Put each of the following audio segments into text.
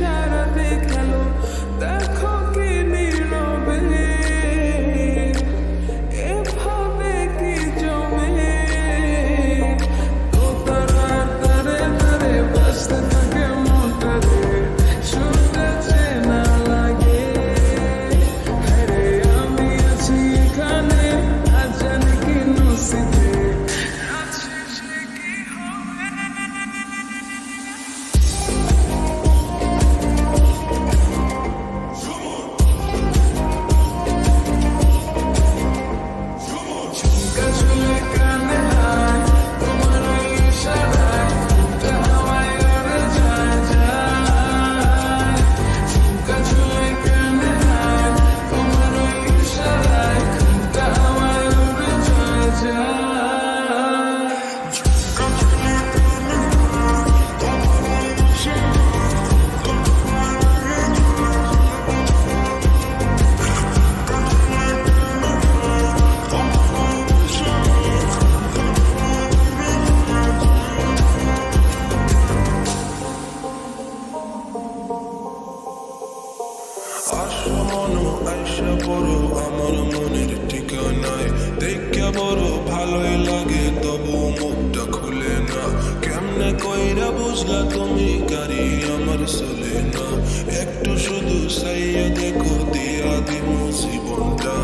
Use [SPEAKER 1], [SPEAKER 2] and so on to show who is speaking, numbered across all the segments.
[SPEAKER 1] ইশারা দেখালো, দেখো কি নীরবে এভাবে কি জমে। তো তারার তারে তারে বাজতে থাকে মনটা রে, শুনতে চেনা লাগে। হ্যারে আমি আছি এখানে, আজ জানি কি নসিবে আছে সে কি হবে। ঝুমকা ঝুলে কানে হায়, তোমার ওই ইশারায় বুকটা হাওয়ায় উড়ে যায় যায়। ঝুমকা ঝুলে কানে হায়, তোমার ওই ইশারায় বুকটা হাওয়ায় উড়ে যায় যায়।
[SPEAKER 2] আসমানো আইসা পড়ো আমার মনের ঠিকানায়, দেখা বড় ভালোই লাগে তবু মুখটা খুলে না। কেমনে কইরা বুঝলা তুমি গাড়ি আমার চলে না, একটু শুধু চাইয়া দেখো দিয়া দিমু জীবনটা।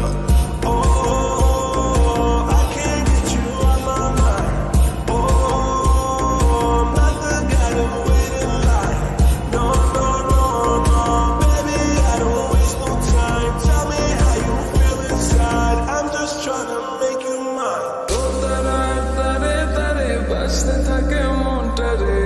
[SPEAKER 1] তো তারার তারে তারে বাজতে থাকে মনটা রে,